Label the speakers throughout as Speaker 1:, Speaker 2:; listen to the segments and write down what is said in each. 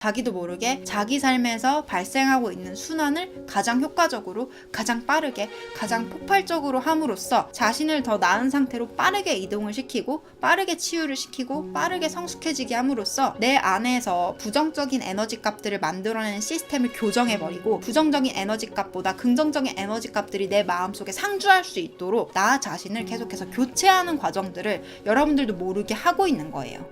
Speaker 1: 자기도 모르게 자기 삶에서 발생하고 있는 순환을 가장 효과적으로, 가장 빠르게, 가장 폭발적으로 함으로써 자신을 더 나은 상태로 빠르게 이동을 시키고 빠르게 치유를 시키고 빠르게 성숙해지게 함으로써 내 안에서 부정적인 에너지 값들을 만들어내는 시스템을 교정해버리고 부정적인 에너지 값보다 긍정적인 에너지 값들이 내 마음속에 상주할 수 있도록 나 자신을 계속해서 교체하는 과정들을 여러분들도 모르게 하고 있는 거예요.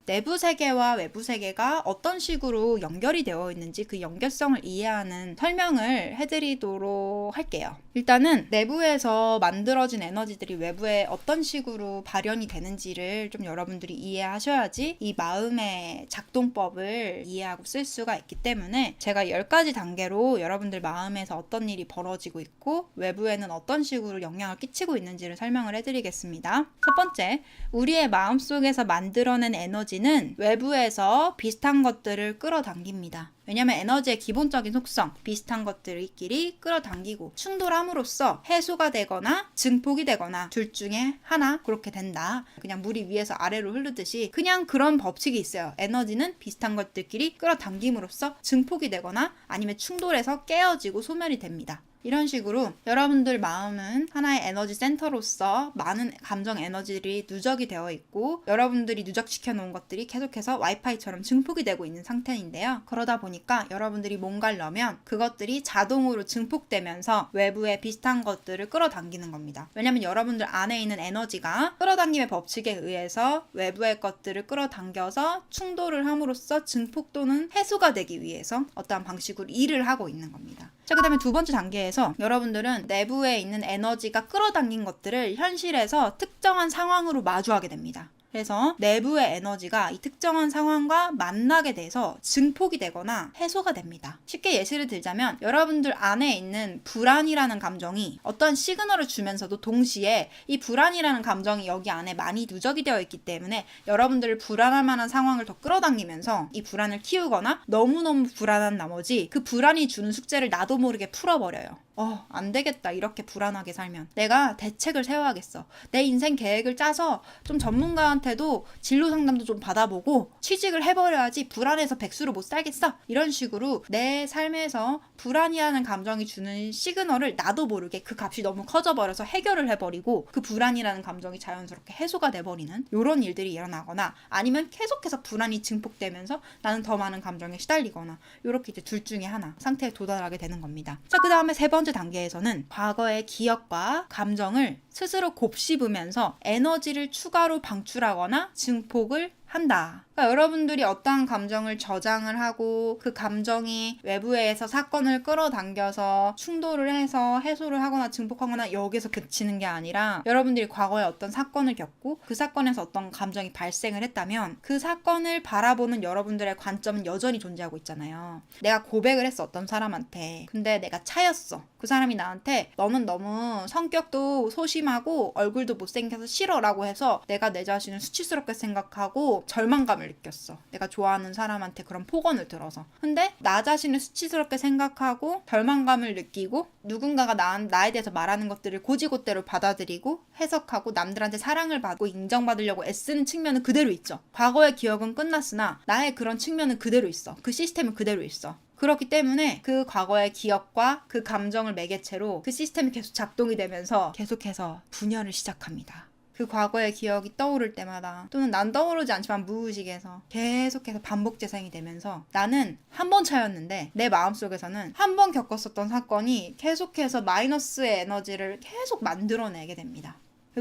Speaker 1: 내부 세계와 외부 세계가 어떤 식으로 연결이 되어 있는지 그 연결성을 이해하는 설명을 해드리도록 할게요. 일단은 내부에서 만들어진 에너지들이 외부에 어떤 식으로 발현이 되는지를 좀 여러분들이 이해하셔야지 이 마음의 작동법을 이해하고 쓸 수가 있기 때문에 제가 10가지 단계로 여러분들 마음에서 어떤 일이 벌어지고 있고 외부에는 어떤 식으로 영향을 끼치고 있는지를 설명을 해드리겠습니다. 첫 번째, 우리의 마음속에서 만들어낸 에너지는 외부에서 비슷한 것들을 끌어당깁니다. 왜냐면 에너지의 기본적인 속성, 비슷한 것들끼리 끌어당기고 충돌함으로써 해소가 되거나 증폭이 되거나 둘 중에 하나 그렇게 된다. 그냥 물이 위에서 아래로 흐르듯이 그냥 그런 법칙이 있어요. 에너지는 비슷한 것들끼리 끌어당김으로써 증폭이 되거나 아니면 충돌해서 깨어지고 소멸이 됩니다. 이런 식으로 여러분들 마음은 하나의 에너지 센터로서 많은 감정 에너지들이 누적이 되어 있고 여러분들이 누적시켜 놓은 것들이 계속해서 와이파이처럼 증폭이 되고 있는 상태인데요. 그러다 보니까 여러분들이 뭔가를 넣으면 그것들이 자동으로 증폭되면서 외부에 비슷한 것들을 끌어당기는 겁니다. 왜냐면 여러분들 안에 있는 에너지가 끌어당김의 법칙에 의해서 외부의 것들을 끌어당겨서 충돌을 함으로써 증폭 또는 해소가 되기 위해서 어떠한 방식으로 일을 하고 있는 겁니다. 자, 그 다음에 두 번째 단계에서 여러분들은 내부에 있는 에너지가 끌어당긴 것들을 현실에서 특정한 상황으로 마주하게 됩니다. 그래서 내부의 에너지가 이 특정한 상황과 만나게 돼서 증폭이 되거나 해소가 됩니다. 쉽게 예시를 들자면 여러분들 안에 있는 불안이라는 감정이 어떠한 시그널을 주면서도 동시에 이 불안이라는 감정이 여기 안에 많이 누적이 되어 있기 때문에 여러분들을 불안할 만한 상황을 더 끌어당기면서 이 불안을 키우거나 너무너무 불안한 나머지 그 불안이 주는 숙제를 나도 모르게 풀어버려요. 안 되겠다. 이렇게 불안하게 살면 내가 대책을 세워야겠어. 내 인생 계획을 짜서 좀 전문가한테도 진로 상담도 좀 받아보고 취직을 해버려야지 불안해서 백수로 못 살겠어. 이런 식으로 내 삶에서 불안이라는 감정이 주는 시그널을 나도 모르게 그 값이 너무 커져버려서 해결을 해버리고 그 불안이라는 감정이 자연스럽게 해소가 돼버리는 이런 일들이 일어나거나 아니면 계속해서 불안이 증폭되면서 나는 더 많은 감정에 시달리거나 이렇게 이제 둘 중에 하나 상태에 도달하게 되는 겁니다. 자, 그 다음에 세 번째 단계에서는 과거의 기억과 감정을 스스로 곱씹으면서 에너지를 추가로 방출하거나 증폭을 한다. 그러니까 여러분들이 어떠한 감정을 저장을 하고 그 감정이 외부에서 사건을 끌어당겨서 충돌을 해서 해소를 하거나 증폭하거나 여기서 그치는 게 아니라 여러분들이 과거에 어떤 사건을 겪고 그 사건에서 어떤 감정이 발생을 했다면 그 사건을 바라보는 여러분들의 관점은 여전히 존재하고 있잖아요. 내가 고백을 했어, 어떤 사람한테. 근데 내가 차였어. 그 사람이 나한테 너는 너무 성격도 소심하고 얼굴도 못생겨서 싫어 라고 해서 내가 내 자신을 수치스럽게 생각하고 절망감을 느꼈어. 내가 좋아하는 사람한테 그런 폭언을 들어서. 근데 나 자신을 수치스럽게 생각하고 절망감을 느끼고 누군가가 나에 대해서 말하는 것들을 고지고대로 받아들이고 해석하고 남들한테 사랑을 받고 인정받으려고 애쓰는 측면은 그대로 있죠. 과거의 기억은 끝났으나 나의 그런 측면은 그대로 있어. 그 시스템은 그대로 있어. 그렇기 때문에 그 과거의 기억과 그 감정을 매개체로 그 시스템이 계속 작동이 되면서 계속해서 분열을 시작합니다. 그 과거의 기억이 떠오를 때마다 또는 난 떠오르지 않지만 무의식에서 계속해서 반복 재생이 되면서 나는 한 번 차였는데 내 마음속에서는 한 번 겪었었던 사건이 계속해서 마이너스의 에너지를 계속 만들어내게 됩니다.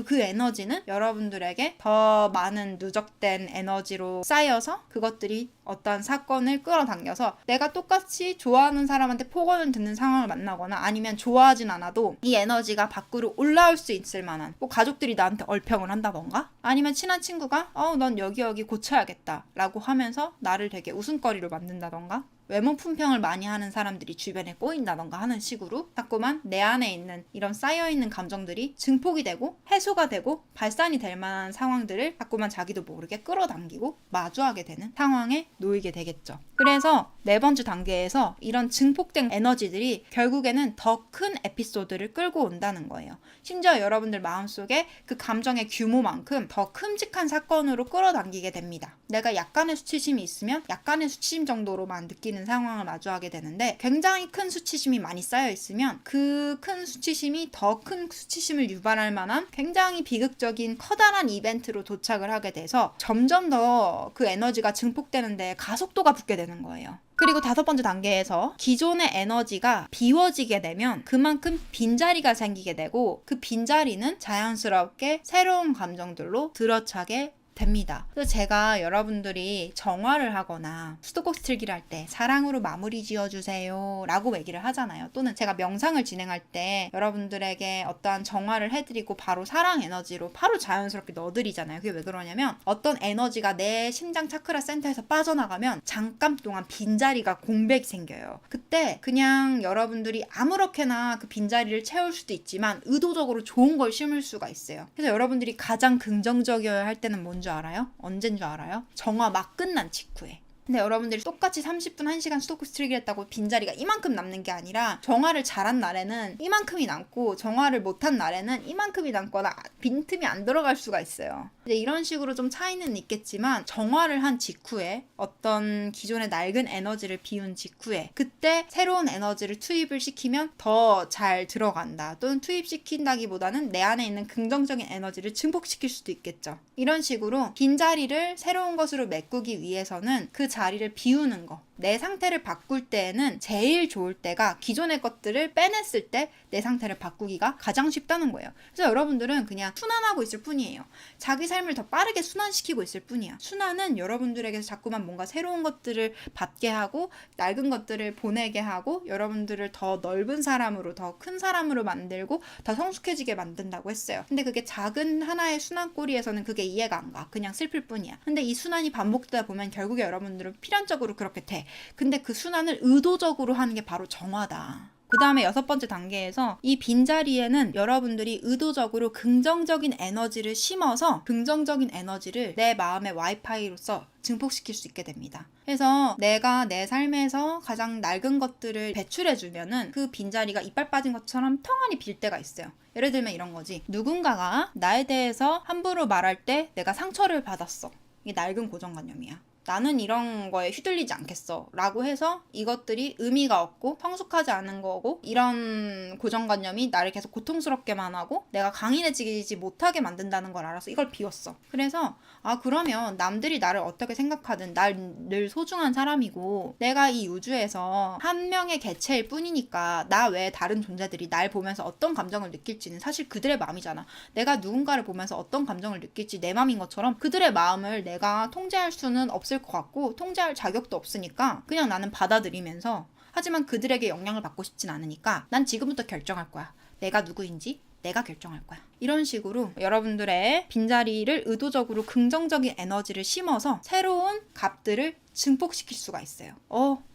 Speaker 1: 그 에너지는 여러분들에게 더 많은 누적된 에너지로 쌓여서 그것들이 어떤 사건을 끌어당겨서 내가 똑같이 좋아하는 사람한테 폭언을 듣는 상황을 만나거나 아니면 좋아하진 않아도 이 에너지가 밖으로 올라올 수 있을 만한 뭐 가족들이 나한테 얼평을 한다던가 아니면 친한 친구가 넌 여기 고쳐야겠다 라고 하면서 나를 되게 웃음거리로 만든다던가 외모 품평을 많이 하는 사람들이 주변에 꼬인다던가 하는 식으로 자꾸만 내 안에 있는 이런 쌓여있는 감정들이 증폭이 되고 해소가 되고 발산이 될 만한 상황들을 자꾸만 자기도 모르게 끌어당기고 마주하게 되는 상황에 놓이게 되겠죠. 그래서 네 번째 단계에서 이런 증폭된 에너지들이 결국에는 더 큰 에피소드를 끌고 온다는 거예요. 심지어 여러분들 마음속에 그 감정의 규모만큼 더 큼직한 사건으로 끌어당기게 됩니다. 내가 약간의 수치심이 있으면 약간의 수치심 정도로만 느끼는 상황을 마주하게 되는데, 굉장히 큰 수치심이 많이 쌓여 있으면 그 큰 수치심이 더 큰 수치심을 유발할 만한 굉장히 비극적인 커다란 이벤트로 도착을 하게 돼서 점점 더 그 에너지가 증폭되는데 가속도가 붙게 되는 거예요. 그리고 5번째 단계에서 기존의 에너지가 비워지게 되면 그만큼 빈자리가 생기게 되고, 그 빈자리는 자연스럽게 새로운 감정들로 들어차게 됩니다. 그래서 제가 여러분들이 정화를 하거나 수도꼭지 틀기를 할 때 사랑으로 마무리 지어주세요 라고 얘기를 하잖아요. 또는 제가 명상을 진행할 때 여러분들에게 어떠한 정화를 해드리고 바로 사랑 에너지로 바로 자연스럽게 넣어드리잖아요. 그게 왜 그러냐면, 어떤 에너지가 내 심장 차크라 센터에서 빠져나가면 잠깐 동안 빈자리가 공백이 생겨요. 그때 그냥 여러분들이 아무렇게나 그 빈자리를 채울 수도 있지만 의도적으로 좋은 걸 심을 수가 있어요. 그래서 여러분들이 가장 긍정적이어야 할 때는 뭔지 알아요? 언제인 줄 알아요? 정화 막 끝난 직후에. 근데 여러분들이 똑같이 30분 1시간 수도꼭지 틀기를 했다고 빈자리가 이만큼 남는 게 아니라, 정화를 잘한 날에는 이만큼이 남고 정화를 못한 날에는 이만큼이 남거나 빈틈이 안 들어갈 수가 있어요. 이제 이런 식으로 좀 차이는 있겠지만, 정화를 한 직후에 어떤 기존의 낡은 에너지를 비운 직후에 그때 새로운 에너지를 투입을 시키면 더 잘 들어간다, 또는 투입시킨다기보다는 내 안에 있는 긍정적인 에너지를 증폭시킬 수도 있겠죠. 이런 식으로 빈자리를 새로운 것으로 메꾸기 위해서는 그 자리를 비우는 거, 내 상태를 바꿀 때에는 제일 좋을 때가 기존의 것들을 빼냈을 때 내 상태를 바꾸기가 가장 쉽다는 거예요. 그래서 여러분들은 그냥 순환하고 있을 뿐이에요. 자기 삶을 더 빠르게 순환시키고 있을 뿐이야. 순환은 여러분들에게서 자꾸만 뭔가 새로운 것들을 받게 하고 낡은 것들을 보내게 하고 여러분들을 더 넓은 사람으로, 더 큰 사람으로 만들고 더 성숙해지게 만든다고 했어요. 근데 그게 작은 하나의 순환고리에서는 그게 이해가 안 가. 그냥 슬플 뿐이야. 근데 이 순환이 반복되다 보면 결국에 여러분들은 필연적으로 그렇게 돼. 근데 그 순환을 의도적으로 하는 게 바로 정화다. 그 다음에 6번째 단계에서 이 빈자리에는 여러분들이 의도적으로 긍정적인 에너지를 심어서 긍정적인 에너지를 내 마음의 와이파이로서 증폭시킬 수 있게 됩니다. 그래서 내가 내 삶에서 가장 낡은 것들을 배출해주면은 그 빈자리가 이빨 빠진 것처럼 텅하니 빌 때가 있어요. 예를 들면 이런 거지. 누군가가 나에 대해서 함부로 말할 때 내가 상처를 받았어. 이게 낡은 고정관념이야. 나는 이런 거에 휘둘리지 않겠어 라고 해서 이것들이 의미가 없고 성숙하지 않은 거고, 이런 고정관념이 나를 계속 고통스럽게만 하고 내가 강인해지지 못하게 만든다는 걸 알아서 이걸 비웠어. 그래서 그러면 남들이 나를 어떻게 생각하든 날 늘 소중한 사람이고, 내가 이 우주에서 한 명의 개체일 뿐이니까 나 외에 다른 존재들이 날 보면서 어떤 감정을 느낄지는 사실 그들의 마음이잖아. 내가 누군가를 보면서 어떤 감정을 느낄지 내 마음인 것처럼 그들의 마음을 내가 통제할 수는 없을 것 같고 통제할 자격도 없으니까 그냥 나는 받아들이면서, 하지만 그들에게 영향을 받고 싶진 않으니까 난 지금부터 결정할 거야. 내가 누구인지 내가 결정할 거야. 이런 식으로 여러분들의 빈자리를 의도적으로 긍정적인 에너지를 심어서 새로운 값들을 증폭시킬 수가 있어요.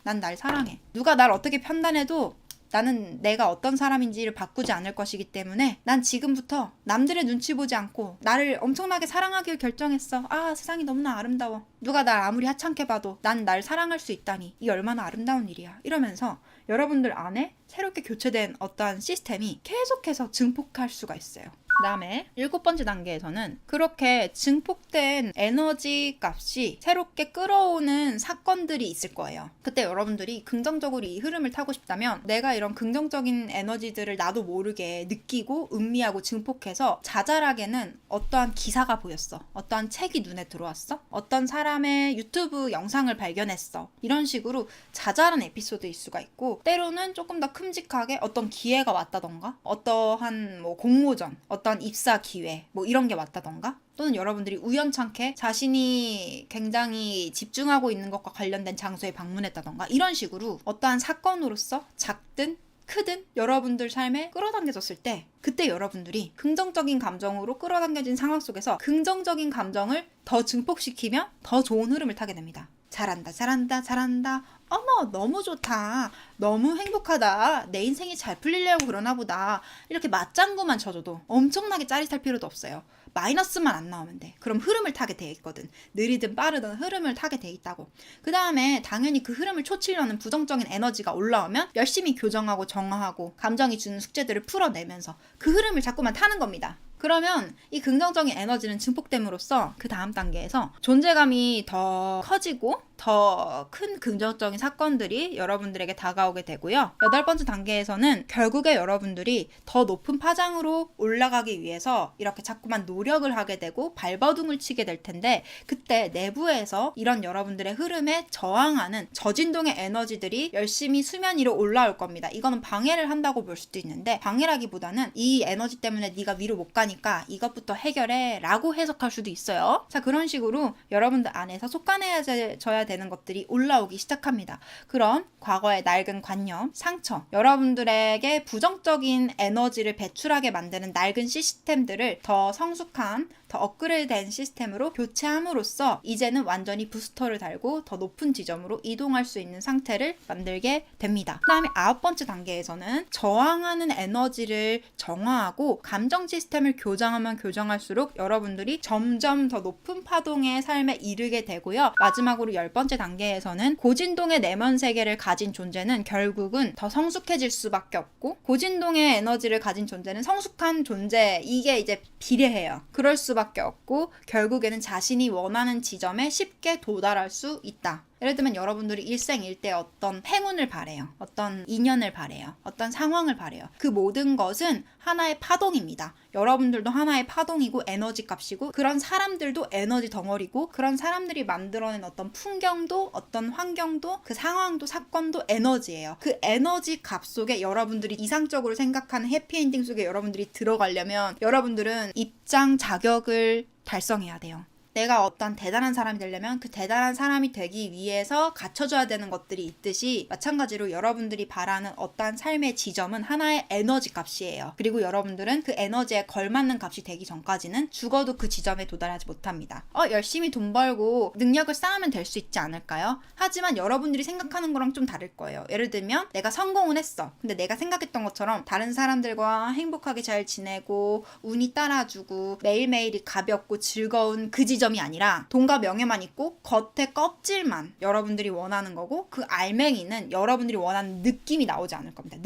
Speaker 1: 난 날 사랑해. 누가 날 어떻게 판단해도 나는 내가 어떤 사람인지를 바꾸지 않을 것이기 때문에 난 지금부터 남들의 눈치 보지 않고 나를 엄청나게 사랑하기를 결정했어. 세상이 너무나 아름다워. 누가 날 아무리 하찮게 봐도 난 날 사랑할 수 있다니, 이 얼마나 아름다운 일이야. 이러면서 여러분들 안에 새롭게 교체된 어떠한 시스템이 계속해서 증폭할 수가 있어요. 그 다음에 7번째 단계에서는 그렇게 증폭된 에너지 값이 새롭게 끌어오는 사건들이 있을 거예요. 그때 여러분들이 긍정적으로 이 흐름을 타고 싶다면, 내가 이런 긍정적인 에너지들을 나도 모르게 느끼고 음미하고 증폭해서 자잘하게는 어떠한 기사가 보였어, 어떠한 책이 눈에 들어왔어, 어떤 사람의 유튜브 영상을 발견했어, 이런 식으로 자잘한 에피소드일 수가 있고, 때로는 조금 더 큼직하게 어떤 기회가 왔다던가, 어떠한 공모전, 어떠한 입사 기회 이런 게 왔다던가, 또는 여러분들이 우연찮게 자신이 굉장히 집중하고 있는 것과 관련된 장소에 방문했다던가, 이런 식으로 어떠한 사건으로서 작든 크든 여러분들 삶에 끌어당겨졌을 때, 그때 여러분들이 긍정적인 감정으로 끌어당겨진 상황 속에서 긍정적인 감정을 더 증폭시키면 더 좋은 흐름을 타게 됩니다. 잘한다, 잘한다, 잘한다. 어머, 너무 좋다. 너무 행복하다. 내 인생이 잘 풀리려고 그러나 보다. 이렇게 맞장구만 쳐줘도 엄청나게 짜릿할 필요도 없어요. 마이너스만 안 나오면 돼. 그럼 흐름을 타게 돼 있거든. 느리든 빠르든 흐름을 타게 돼 있다고. 그 다음에 당연히 그 흐름을 초치려는 부정적인 에너지가 올라오면 열심히 교정하고 정화하고 감정이 주는 숙제들을 풀어내면서 그 흐름을 자꾸만 타는 겁니다. 그러면 이 긍정적인 에너지는 증폭됨으로써 그 다음 단계에서 존재감이 더 커지고 더 큰 긍정적인 사건들이 여러분들에게 다가오게 되고요. 8번째 단계에서는 결국에 여러분들이 더 높은 파장으로 올라가기 위해서 이렇게 자꾸만 노력을 하게 되고 발버둥을 치게 될 텐데, 그때 내부에서 이런 여러분들의 흐름에 저항하는 저진동의 에너지들이 열심히 수면 위로 올라올 겁니다. 이거는 방해를 한다고 볼 수도 있는데, 방해라기보다는 이 에너지 때문에 네가 위로 못 가니까 이것부터 해결해 라고 해석할 수도 있어요. 자, 그런 식으로 여러분들 안에서 솎아내져야 되는 것들이 올라오기 시작합니다. 그런 과거의 낡은 관념, 상처, 여러분들에게 부정적인 에너지를 배출하게 만드는 낡은 시스템들을 더 성숙한, 더 업그레이드된 시스템으로 교체함으로써 이제는 완전히 부스터를 달고 더 높은 지점으로 이동할 수 있는 상태를 만들게 됩니다. 그 다음에 9번째 단계에서는 저항하는 에너지를 정화하고 감정 시스템을 교정하면 교정할수록 여러분들이 점점 더 높은 파동의 삶에 이르게 되고요. 마지막으로 10번째 단계에서는 고진동의 내면 세계를 가진 존재는 결국은 더 성숙해질 수밖에 없고, 고진동의 에너지를 가진 존재는 성숙한 존재, 이게 이제 비례해요. 그럴 수밖에 없고 결국에는 자신이 원하는 지점에 쉽게 도달할 수 있다. 예를 들면 여러분들이 일생일대 어떤 행운을 바래요. 어떤 인연을 바래요. 어떤 상황을 바래요. 그 모든 것은 하나의 파동입니다. 여러분들도 하나의 파동이고 에너지 값이고, 그런 사람들도 에너지 덩어리고, 그런 사람들이 만들어낸 어떤 풍경도, 어떤 환경도, 그 상황도, 사건도 에너지예요. 그 에너지 값 속에 여러분들이 이상적으로 생각하는 해피엔딩 속에 여러분들이 들어가려면 여러분들은 입장 자격을 달성해야 돼요. 내가 어떤 대단한 사람이 되려면 그 대단한 사람이 되기 위해서 갖춰줘야 되는 것들이 있듯이, 마찬가지로 여러분들이 바라는 어떠한 삶의 지점은 하나의 에너지 값이에요. 그리고 여러분들은 그 에너지에 걸맞는 값이 되기 전까지는 죽어도 그 지점에 도달하지 못합니다. 열심히 돈 벌고 능력을 쌓으면 될 수 있지 않을까요? 하지만 여러분들이 생각하는 거랑 좀 다를 거예요. 예를 들면 내가 성공은 했어. 근데 내가 생각했던 것처럼 다른 사람들과 행복하게 잘 지내고 운이 따라주고 매일매일이 가볍고 즐거운 그 지점 이 아니라 돈과 명예만 있고 겉에 껍질만 여러분들이 원하는 거고, 그 알맹이는 여러분들이 원하는 느낌이 나오지 않을 겁니다.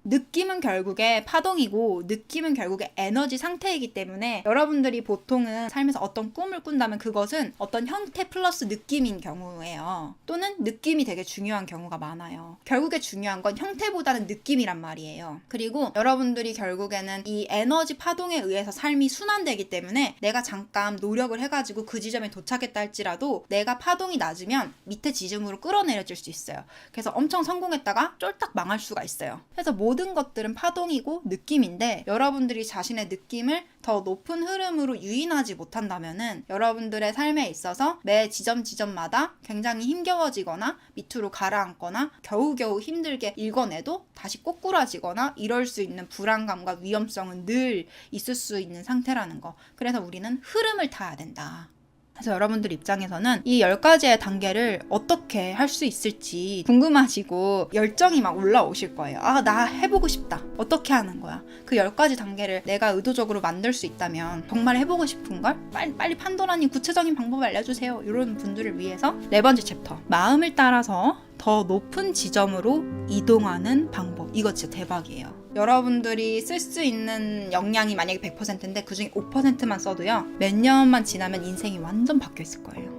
Speaker 1: 느낌은 결국에 파동이고, 느낌은 결국에 에너지 상태이기 때문에 여러분들이 보통은 삶에서 어떤 꿈을 꾼다면 그것은 어떤 형태 플러스 느낌인 경우예요. 또는 느낌이 되게 중요한 경우가 많아요. 결국에 중요한 건 형태보다는 느낌이란 말이에요. 그리고 여러분들이 결국에는 이 에너지 파동에 의해서 삶이 순환되기 때문에 내가 잠깐 노력을 해가지고 그 지점에 도착했다 할지라도 내가 파동이 낮으면 밑에 지점으로 끌어내려질 수 있어요. 그래서 엄청 성공했다가 쫄딱 망할 수가 있어요. 그래서 모든 것들은 파동이고 느낌인데, 여러분들이 자신의 느낌을 더 높은 흐름으로 유인하지 못한다면은 여러분들의 삶에 있어서 매 지점마다 굉장히 힘겨워지거나 밑으로 가라앉거나 겨우겨우 힘들게 읽어내도 다시 꼬꾸라지거나 이럴 수 있는 불안감과 위험성은 늘 있을 수 있는 상태라는 거. 그래서 우리는 흐름을 타야 된다. 그래서 여러분들 입장에서는 이 10가지의 단계를 어떻게 할 수 있을지 궁금하시고 열정이 막 올라오실 거예요. 나 해보고 싶다. 어떻게 하는 거야? 그 10가지 단계를 내가 의도적으로 만들 수 있다면 정말 해보고 싶은걸? 빨리 판도라님 구체적인 방법을 알려주세요. 이런 분들을 위해서 4번째 챕터, 마음을 따라서 더 높은 지점으로 이동하는 방법. 이거 진짜 대박이에요. 여러분들이 쓸 수 있는 역량이 만약에 100%인데 그중에 5%만 써도요, 몇 년만 지나면 인생이 완전 바뀌어 있을 거예요.